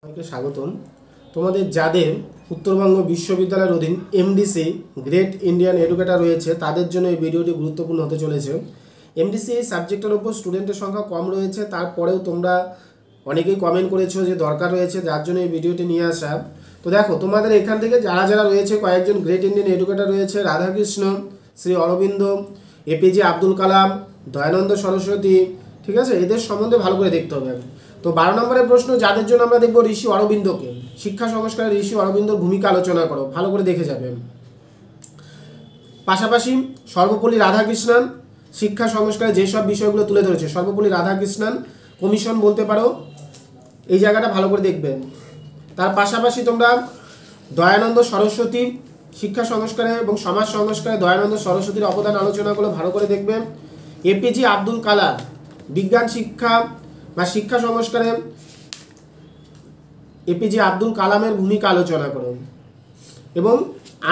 সবাইকে স্বাগতম। তোমাদের যাদের উত্তরবঙ্গ বিশ্ববিদ্যালয়ের অধীন এমডিসি গ্রেট ইন্ডিয়ান এডুকেটর রয়েছে তাদের জন্য এই ভিডিওটি গুরুত্বপূর্ণ হতে চলেছে। এমডিসি এই সাবজেক্টের ওপর স্টুডেন্টের সংখ্যা কম রয়েছে, তারপরেও তোমরা অনেকেই কমেন্ট করেছো যে দরকার রয়েছে, যার জন্য এই ভিডিওটি নিয়ে আসা। তো দেখো, তোমাদের এখান থেকে যারা যারা রয়েছে, কয়েকজন গ্রেট ইন্ডিয়ান এডুকেটর রয়েছে, রাধাকৃষ্ণ, শ্রী অরবিন্দ, এপিজে আব্দুল কালাম, দয়ানন্দ সরস্বতী, ঠিক আছে, এদের সম্বন্ধে ভালো করে দেখতে হবে। তো 12 নম্বরের প্রশ্ন, যাদের জন্য আমরা দেখব ঋষি অরবিন্দকে, শিক্ষা সংস্কারে ঋষি অরবিন্দর ভূমিকা আলোচনা করো, ভালো করে দেখে যাবে। পাশাপাশি সর্বপল্লী রাধাকৃষ্ণন শিক্ষা সংস্কারে যেসব বিষয়গুলো তুলে ধরেছে, সর্বপল্লী রাধাকৃষ্ণন কমিশন বলতে পারো, এই জায়গাটা ভালো করে দেখবে। তার পাশাপাশি তোমরা দয়ানন্দ সরস্বতী শিক্ষা সংস্কারে এবং সমাজ সংস্কারে দয়ানন্দ সরস্বতীর অবদান আলোচনা করলে ভালো করে দেখবে। এপিজে আব্দুল কালাম বিজ্ঞান শিক্ষা বা শিক্ষা সংস্কারে এপিজে আব্দুল কালামের ভূমিকা আলোচনা করো, এবং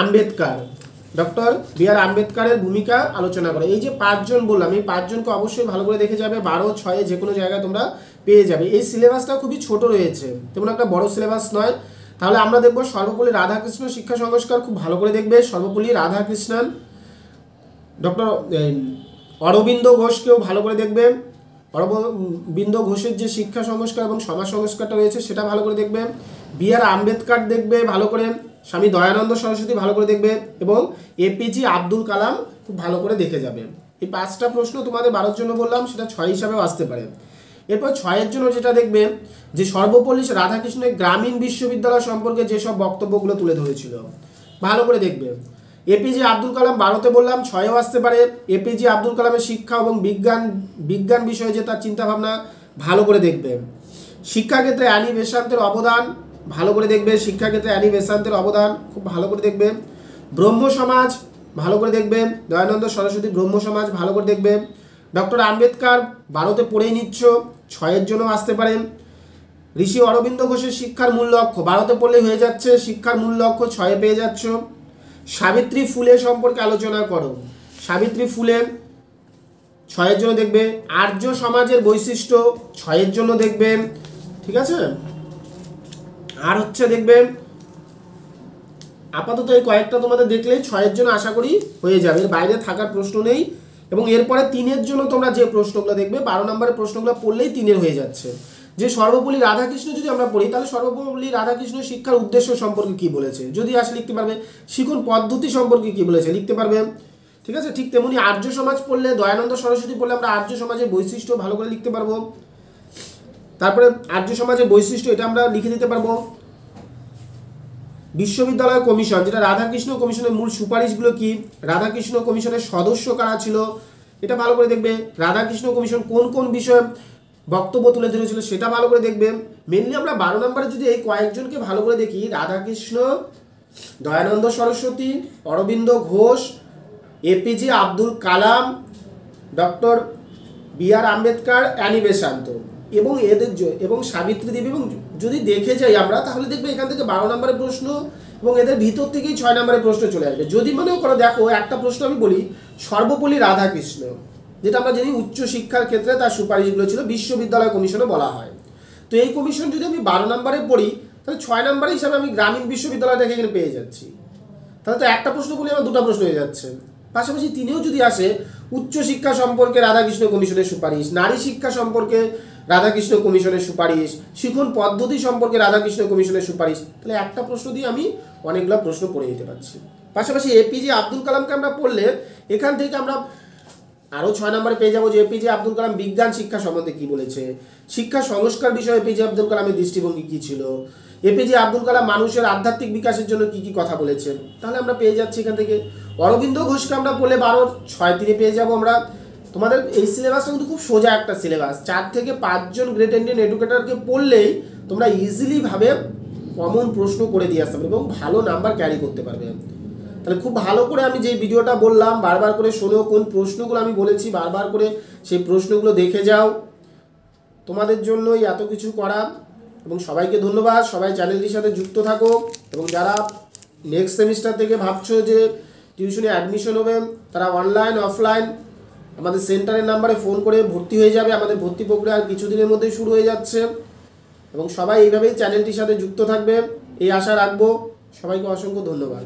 আম্বেদকর, ডক্টর বি আর আম্বেদকরের ভূমিকা আলোচনা করো। এই যে 5 জন বললাম, এই 5 জনকে অবশ্যই ভালো করে দেখে যাবে। 12, 6 যে কোনো জায়গায় তোমরা পেয়ে যাবে। এই সিলেবাসটা খুবই ছোট রয়েছে, তেমন একটা বড় সিলেবাস নয়। তাহলে আমরা দেখব সর্বপল্লী রাধাকৃষ্ণ শিক্ষা সংস্কার, খুব ভালো করে দেখবে। সর্বপল্লী রাধাকৃষ্ণন, ডক্টর অরবিন্দ ঘোষকেও ভালো করে দেখবে। অরবিন্দ ঘোষের যে শিক্ষা সংস্কার এবং সমাজ সংস্কারটা রয়েছে সেটা ভালো করে দেখবে। বি আর আম্বেদকর দেখবে ভালো করে, স্বামী দয়ানন্দ সরস্বতী ভালো করে দেখবে, এবং এপিজে আব্দুল কালাম খুব ভালো করে দেখে যাবে। এই 5টা প্রশ্ন তোমাদের 12 জন্য বললাম, সেটা 6 হিসাবেও আসতে পারে। এরপর 6 জন্য যেটা দেখবে যে সর্বপল্লী রাধাকৃষ্ণের গ্রামীণ বিশ্ববিদ্যালয় সম্পর্কে যেসব বক্তব্যগুলো তুলে ধরেছিল, ভালো করে দেখবে। এপিজে আব্দুল কালাম 12তে বললাম, 6এও আসতে পারে। এপিজে আব্দুল কালামের শিক্ষা এবং বিজ্ঞান বিষয়ে যে তার চিন্তাভাবনা, ভালো করে দেখবে। শিক্ষাক্ষেত্রে অ্যানি বেসান্তের অবদান, ভালো করে দেখবে। শিক্ষাক্ষেত্রে অ্যানি বেসান্তের অবদান খুব ভালো করে দেখবে। ব্রহ্ম সমাজ ভালো করে দেখবে। দয়ানন্দ সরস্বতী ব্রহ্ম সমাজ ভালো করে দেখবে। ডক্টর আম্বেদকর 12তে পড়েই নিচ্ছ, 6 জন্য আসতে পারে। ঋষি অরবিন্দ ঘোষের শিক্ষার মূল লক্ষ্য, 12তে পড়লেই হয়ে যাচ্ছে। শিক্ষার মূল লক্ষ্য 6 পেয়ে যাচ্ছ। সাবিত্রী ফুলে সম্পর্কে আলোচনা করো, সাবিত্রী ফুলে 6 জন্য দেখবে। আর্য সমাজের বৈশিষ্ট্য 6 জন্য দেখবে, ঠিক আছে। আর হচ্ছে দেখবে, আপাতত এই কয়েকটা তোমাদের দেখলেই 6 জন্য আশা করি হয়ে যাবে, এর বাইরে থাকার প্রশ্ন নেই। এবং এরপরে 3 জন্য তোমরা যে প্রশ্নগুলো দেখবে, 12 নম্বরের প্রশ্নগুলো পড়লেই 3 হয়ে যাচ্ছে। যে সর্বপল্লী রাধাকৃষ্ণ যদি আমরা পড়ি, তাহলে সর্বপল্লী রাধাকৃষ্ণ শিক্ষার উদ্দেশ্য সম্পর্কে কি বলেছে যদি আসে লিখতে পারবে। শিক্ষণ পদ্ধতি সম্পর্কে কি বলেছে লিখতে পারবে, ঠিক আছে। ঠিক তেমনি আর্য সমাজ পড়লে, দয়ানন্দ সরস্বতী পড়লে আমরা আর্য সমাজের বৈশিষ্ট্য ভালো করে লিখতে পারবো। তারপরে আর্য সমাজের বৈশিষ্ট্য এটা আমরা লিখে দিতে পারবো। বিশ্ববিদ্যালয় কমিশন, যেটা রাধাকৃষ্ণ কমিশনের মূল সুপারিশগুলো কি, রাধাকৃষ্ণ কমিশনের সদস্য কারা ছিল, এটা ভালো করে দেখবে। রাধাকৃষ্ণ কমিশন কোন কোন বিষয়ে বক্তব্য তুলে ধরেছিল সেটা ভালো করে দেখবে। মেনলি আমরা 12 নম্বরে যদি এই কয়েকজনকে ভালো করে দেখি, Radhakrishna, Dayananda Saraswati, Aurobindo Ghosh, APJ Abdul Kalam, doctor B আর আম্বেদকর, অ্যানি বেসান্ত, এবং এবং সাবিত্রী দেবী, এবং যদি দেখে যাই আমরা, তাহলে দেখবে এখান থেকে 12 নম্বরের প্রশ্ন এবং এদের ভিতর থেকেই 6 নম্বরের প্রশ্ন চলে আসবে। যদি মনে করো, দেখো একটা প্রশ্ন আমি বলি, সর্বপল্লী রাধাকৃষ্ণ, যেটা আমরা জানি উচ্চ শিক্ষার ক্ষেত্রে তার সুপারিশগুলো ছিল, বিশ্ববিদ্যালয় কমিশনে বলা হয়। তো এই কমিশন যদি আমি 12 নম্বরে পড়ি, তাহলে 6 নম্বরে হিসাবে আমি গ্রামীণ বিশ্ববিদ্যালয়টাকে এখানে পেয়ে যাচ্ছি। তাহলে তো একটা প্রশ্ন বলি আমার 2টা প্রশ্ন হয়ে যাচ্ছে। পাশাপাশি 3এও যদি আসে, উচ্চ শিক্ষা সম্পর্কে রাধাকৃষ্ণ কমিশনের সুপারিশ, নারী শিক্ষা সম্পর্কে রাধাকৃষ্ণ কমিশনের সুপারিশ, শিক্ষণ পদ্ধতি সম্পর্কে রাধাকৃষ্ণ কমিশনের সুপারিশ, তাহলে একটা প্রশ্ন দিয়ে আমি অনেকগুলো প্রশ্ন পড়ে দিতে পারছি। পাশাপাশি এপিজে আব্দুল কালামকে আমরা পড়লে এখান থেকে আমরা আরও 6 নম্বরে পেয়ে যাবো যে এপিজে আব্দুল কালাম বিজ্ঞান শিক্ষা সম্বন্ধে কী বলেছে, শিক্ষা সংস্কার বিষয়ে এপিজে আব্দুল কালামের দৃষ্টিভঙ্গি কী ছিল, এপিজে আব্দুল কালাম মানুষের আধ্যাত্মিক বিকাশের জন্য কী কী কথা বলেছেন, তাহলে আমরা পেয়ে যাচ্ছি এখান থেকে। অরবিন্দ ঘোষকে আমরা পড়লে 12, 6 পেয়ে যাবো আমরা। তোমাদের এই সিলেবাসটা কিন্তু খুব সোজা একটা সিলেবাস, 4 থেকে 5 জন গ্রেট ইন্ডিয়ান এডুকেটরকে পড়লেই তোমরা ইজিলি ভাবে কমন প্রশ্ন করে দিয়ে আসতে পারবে এবং ভালো নাম্বার ক্যারি করতে পারবে। তাহলে খুব ভালো করে আমি যে ভিডিওটা বললাম বারবার করে শোনো, কোন প্রশ্নগুলো আমি বলেছি বারবার করে সেই প্রশ্নগুলো দেখে যাও। তোমাদের জন্যই এত কিছু করা, এবং সবাইকে ধন্যবাদ। সবাই চ্যানেলটির সাথে যুক্ত থাকো, এবং যারা নেক্সট সেমিস্টার থেকে ভাবছো যে টিউশনে অ্যাডমিশন হবে, তারা অনলাইন অফলাইন আমাদের সেন্টারের নাম্বারে ফোন করে ভর্তি হয়ে যাবে। আমাদের ভর্তি প্রক্রিয়া কিছুদিনের মধ্যেই শুরু হয়ে যাচ্ছে, এবং সবাই এইভাবেই চ্যানেলটির সাথে যুক্ত থাকবে এই আশা রাখবো। সবাইকে অসংখ্য ধন্যবাদ।